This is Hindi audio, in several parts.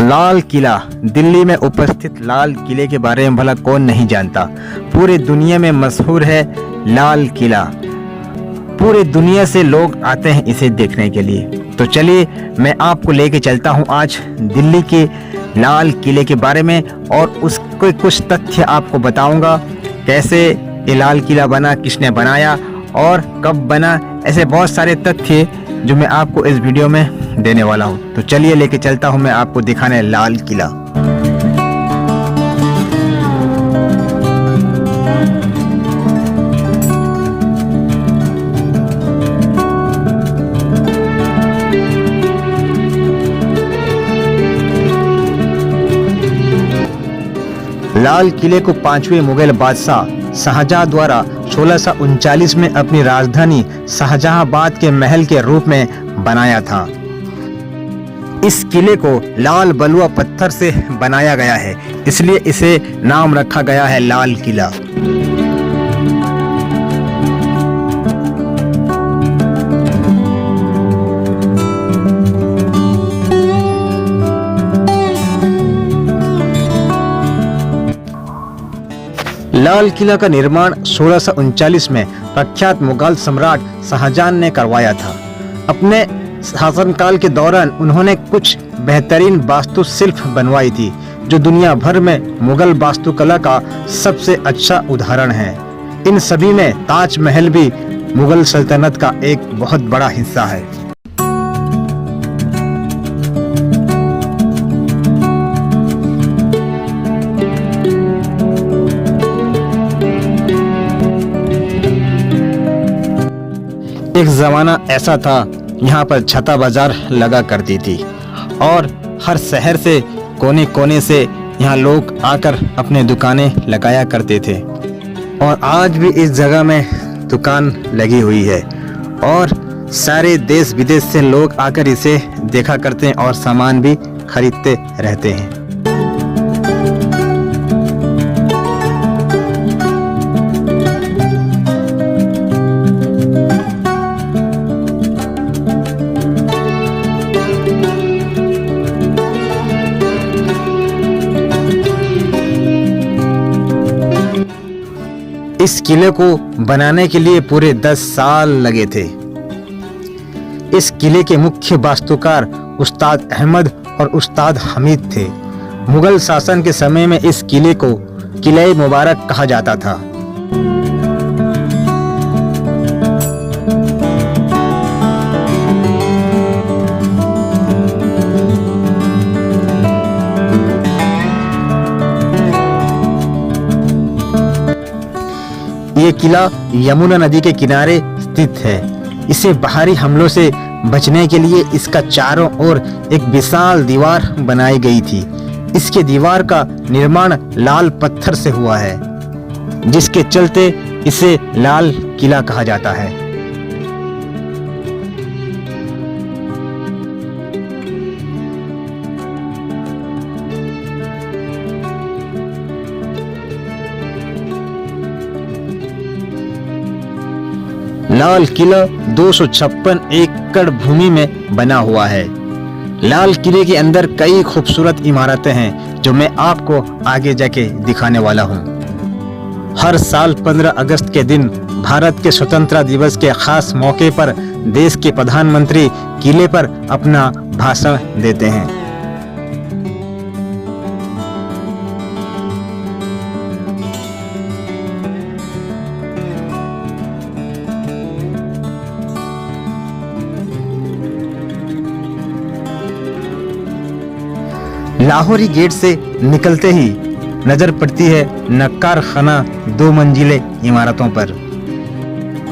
लाल किला, दिल्ली में उपस्थित लाल किले के बारे में भला कौन नहीं जानता। पूरे दुनिया में मशहूर है लाल किला। पूरे दुनिया से लोग आते हैं इसे देखने के लिए। तो चलिए मैं आपको लेके चलता हूं आज दिल्ली के लाल किले के बारे में और उसके कुछ तथ्य आपको बताऊंगा। कैसे ये लाल किला बना, किसने बनाया और कब बना, ऐसे बहुत सारे तथ्य जो मैं आपको इस वीडियो में देने वाला हूं। तो चलिए लेके चलता हूं मैं आपको दिखाने लाल किला। लाल किले को 5वें मुगल बादशाह शाहजहां द्वारा 1639 में अपनी राजधानी शाहजहांबाद के महल के रूप में बनाया था। इस किले को लाल बलुआ पत्थर से बनाया गया है, इसलिए इसे नाम रखा गया है लाल किला। लाल किला का निर्माण 1639 में प्रख्यात मुगल सम्राट शाहजहां ने करवाया था। अपने शासनकाल के दौरान उन्होंने कुछ बेहतरीन वास्तुशिल्प बनवाई थी, जो दुनिया भर में मुगल वास्तुकला का सबसे अच्छा उदाहरण है। इन सभी में ताजमहल भी मुगल सल्तनत का एक बहुत बड़ा हिस्सा है। एक जमाना ऐसा था, यहाँ पर छता बाजार लगा करती थी और हर शहर से कोने कोने से यहाँ लोग आकर अपने दुकानें लगाया करते थे। और आज भी इस जगह में दुकान लगी हुई है और सारे देश विदेश से लोग आकर इसे देखा करते हैं और सामान भी खरीदते रहते हैं। इस किले को बनाने के लिए पूरे 10 साल लगे थे। इस किले के मुख्य वास्तुकार उस्ताद अहमद और उस्ताद हमीद थे। मुगल शासन के समय में इस किले को किले मुबारक कहा जाता था। ये किला यमुना नदी के किनारे स्थित है। इसे बाहरी हमलों से बचने के लिए इसका चारों ओर एक विशाल दीवार बनाई गई थी। इसके दीवार का निर्माण लाल पत्थर से हुआ है, जिसके चलते इसे लाल किला कहा जाता है। लाल किला 256 एकड़ भूमि में बना हुआ है। लाल किले के अंदर कई खूबसूरत इमारतें हैं, जो मैं आपको आगे जाके दिखाने वाला हूँ। हर साल 15 अगस्त के दिन भारत के स्वतंत्रता दिवस के खास मौके पर देश के प्रधानमंत्री किले पर अपना भाषण देते हैं। लाहौरी गेट से निकलते ही नजर पड़ती है नक्कार खाना 2 मंजिले इमारतों पर।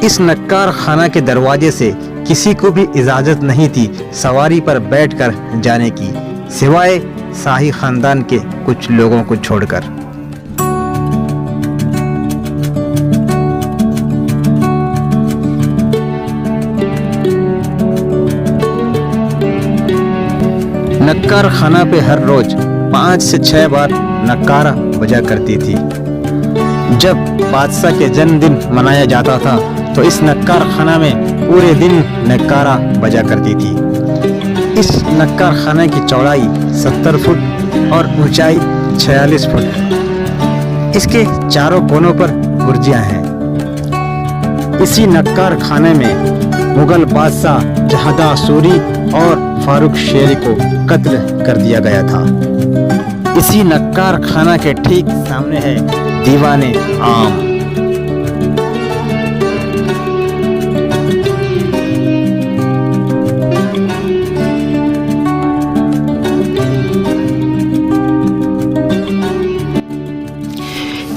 इस नक्कार खाना के दरवाजे से किसी को भी इजाजत नहीं थी सवारी पर बैठकर जाने की, सिवाय शाही खानदान के कुछ लोगों को छोड़कर। नक्कार खाना पे हर रोज 5 से 6 बार नक्कारा बजा करती थी। जब बादशाह के जन्मदिन मनाया जाता था तो इस नक्कार खाना में पूरे दिन नक्कारा बजा करती थी। इस नक्कार खाने की चौड़ाई 70 फुट और ऊंचाई 46 फुट है। इसके चारों कोनों पर बुर्जियां हैं। इसी नक्कार खाने में मुगल बादशाह जहादा सूरी और फारूक शेरी को कत्ल कर दिया गया था। इसी नक्कार खाना के ठीक सामने है दीवाने आम।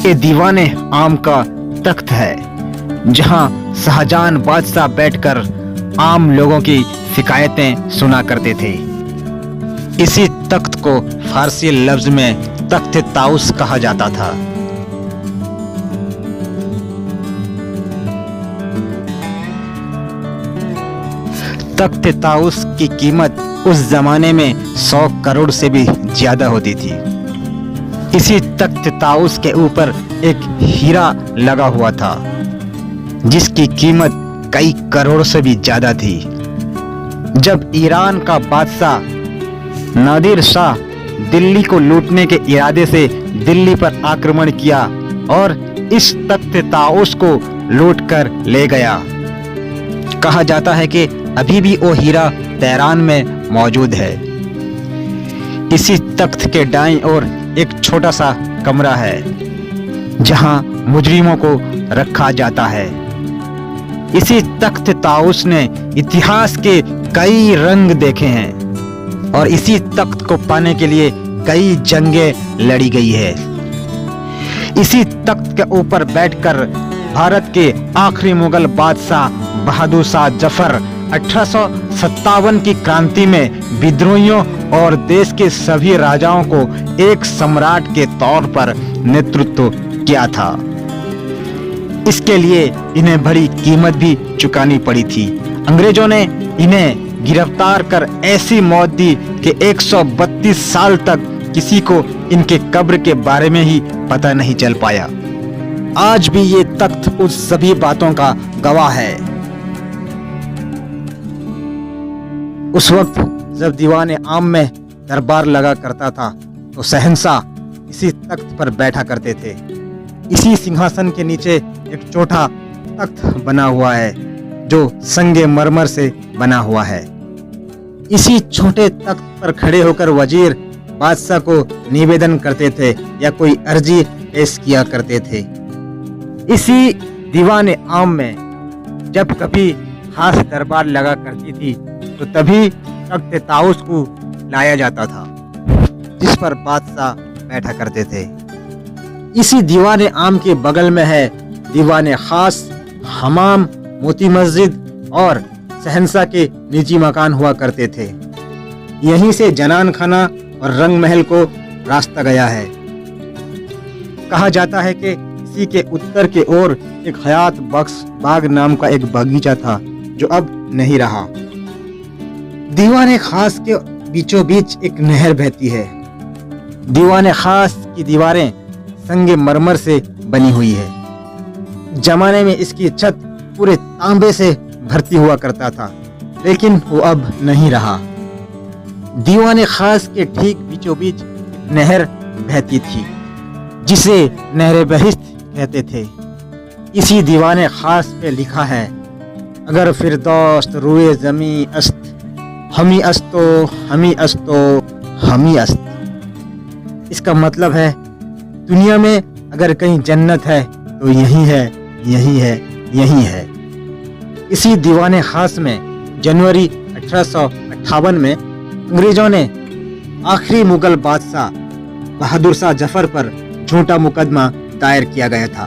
ये दीवाने आम का तख्त है जहां शाहजहां बादशाह बैठकर आम लोगों की शिकायतें सुना करते थे। इसी तख्त को फारसी लफ्ज में तख्त ताउस कहा जाता था। तख्त ताउस की कीमत उस जमाने में 100 करोड़ से भी ज्यादा होती थी। इसी तख्त ताउस के ऊपर एक हीरा लगा हुआ था जिसकी कीमत कई करोड़ से भी ज्यादा थी। जब ईरान का बादशाह नादिर शाह दिल्ली को लूटने के इरादे से दिल्ली पर आक्रमण किया और इस तख्त ताउस को लूट कर ले गया। कहा जाता है कि अभी भी वो हीरा तेहरान में मौजूद है। इसी तख्त के दाईं ओर एक छोटा सा कमरा है जहां मुजरिमों को रखा जाता है। इसी तख्त ताउस ने इतिहास के कई रंग देखे हैं और इसी तख्त को पाने के लिए कई जंगें लड़ी गई है। इसी तख्त के ऊपर बैठकर भारत के आखिरी मुगल बादशाह बहादुर शाह जफर 1857 की क्रांति में विद्रोहियों और देश के सभी राजाओं को एक सम्राट के तौर पर नेतृत्व किया था। इसके लिए इन्हें बड़ी कीमत भी चुकानी पड़ी थी। अंग्रेजों ने इन्हें गिरफ्तार कर ऐसी मौत दी कि 132 साल तक किसी को इनके कब्र के बारे में ही पता नहीं चल पाया। आज भी ये तख्त उस सभी बातों का गवाह है। उस वक्त जब दीवाने आम में दरबार लगा करता था तो शहंशाह इसी तख्त पर बैठा करते थे। इसी सिंहासन के नीचे एक छोटा तख्त बना हुआ है जो संगे मरमर से बना हुआ है। इसी छोटे तख्त पर खड़े होकर वजीर बादशाह को निवेदन करते थे या कोई अर्जी पेश किया करते थे। इसी दीवाने आम में जब कभी खास दरबार लगा करती थी तो तभी तख्त ताउस को लाया जाता था जिस पर बादशाह बैठा करते थे। इसी दीवाने आम के बगल में है दीवाने खास, हमाम, मोती मस्जिद और शहंशाह के निजी मकान हुआ करते थे। यहीं से जनान खाना और रंग महल को रास्ता गया है। कहा जाता है कि इसी के उत्तर के ओर एक हयात बख्श बाग नाम का एक बगीचा था जो अब नहीं रहा। दीवाने खास के बीचों बीच एक नहर बहती है। दीवाने खास की दीवारें संगे मरमर से बनी हुई है। जमाने में इसकी छत पूरे तांबे से भरती हुआ करता था लेकिन वो अब नहीं रहा। दीवाने खास के ठीक बीचों बीच नहर बहती थी जिसे नहर बहिश्त कहते थे। इसी दीवाने खास पे लिखा है, अगर फिरदौस्त रुए जमी अस्त हमी अस्तो हमी अस्तो हमी अस्त। इसका मतलब है दुनिया में अगर कहीं जन्नत है तो यही है, यही है, यही है। इसी दीवाने खास में जनवरी 1858 में अंग्रेजों ने आखिरी मुगल बादशाह बहादुर शाह जफर पर झूठा मुकदमा दायर किया गया था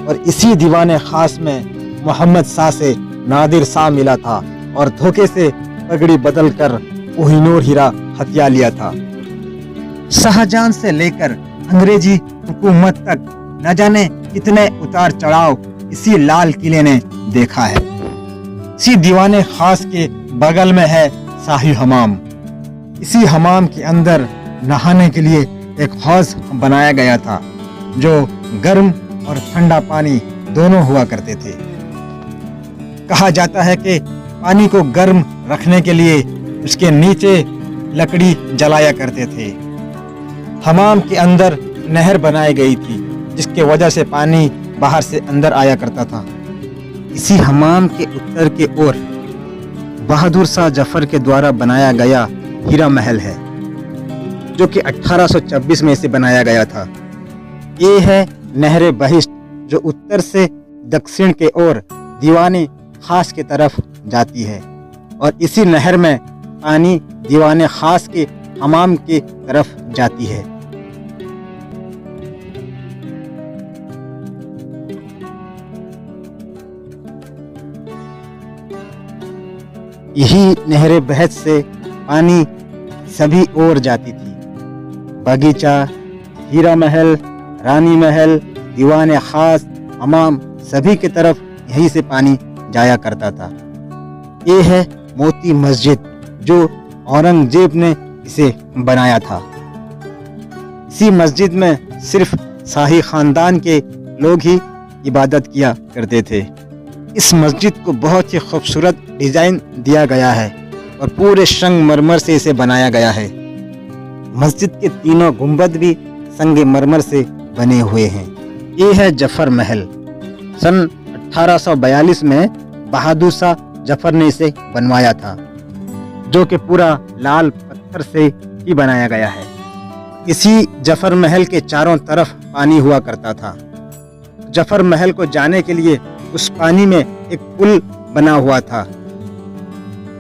और इसी दीवाने खास में मोहम्मद शाह से नादिर शाह मिला था और धोखे से पगड़ी बदलकर कोहिनूर हीरा हथिया लिया था। शाहजहां से लेकर अंग्रेजी हुकूमत तक न जाने कितने उतार चढ़ाव इसी लाल किले ने देखा है। इसी दीवाने खास के बगल में है शाही हमाम। इसी हमाम के अंदर नहाने के लिए एक हौज बनाया गया था जो गर्म और ठंडा पानी दोनों हुआ करते थे। कहा जाता है कि पानी को गर्म रखने के लिए उसके नीचे लकड़ी जलाया करते थे। हमाम के अंदर नहर बनाई गई थी जिसके वजह से पानी बाहर से अंदर आया करता था। इसी हमाम के उत्तर के ओर बहादुर शाह जफर के द्वारा बनाया गया हीरा महल है, जो कि 1826 में इसे बनाया गया था। ये है नहर बहिश्त, जो उत्तर से दक्षिण के ओर दीवाने खास की तरफ जाती है, और इसी नहर में पानी दीवाने खास के हमाम की तरफ जाती है। यही नहर बहस से पानी सभी ओर जाती थी। बगीचा, हीरा महल, रानी महल, दीवाने खास, हमाम, सभी की तरफ यहीं से पानी जाया करता था। ये है मोती मस्जिद, जो औरंगजेब ने इसे बनाया था। इसी मस्जिद में सिर्फ शाही खानदान के लोग ही इबादत किया करते थे। इस मस्जिद को बहुत ही खूबसूरत डिजाइन दिया गया है और पूरे संगमरमर से इसे बनाया गया है। मस्जिद के तीनों गुंबद भी संगमरमर से बने हुए हैं। ये है जफर महल। सन 1842 में बहादुर शाह जफर ने इसे बनवाया था, जो कि पूरा लाल पत्थर से ही बनाया गया है। इसी जफर महल के चारों तरफ पानी हुआ करता था। जफर महल को जाने के लिए उस पानी में एक पुल बना हुआ था।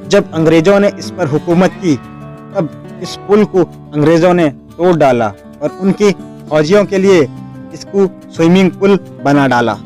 जब अंग्रेजों ने इस पर हुकूमत की, तब इस पुल को अंग्रेजों ने तोड़ डाला और उनके फौजियों के लिए इसको स्विमिंग पूल बना डाला।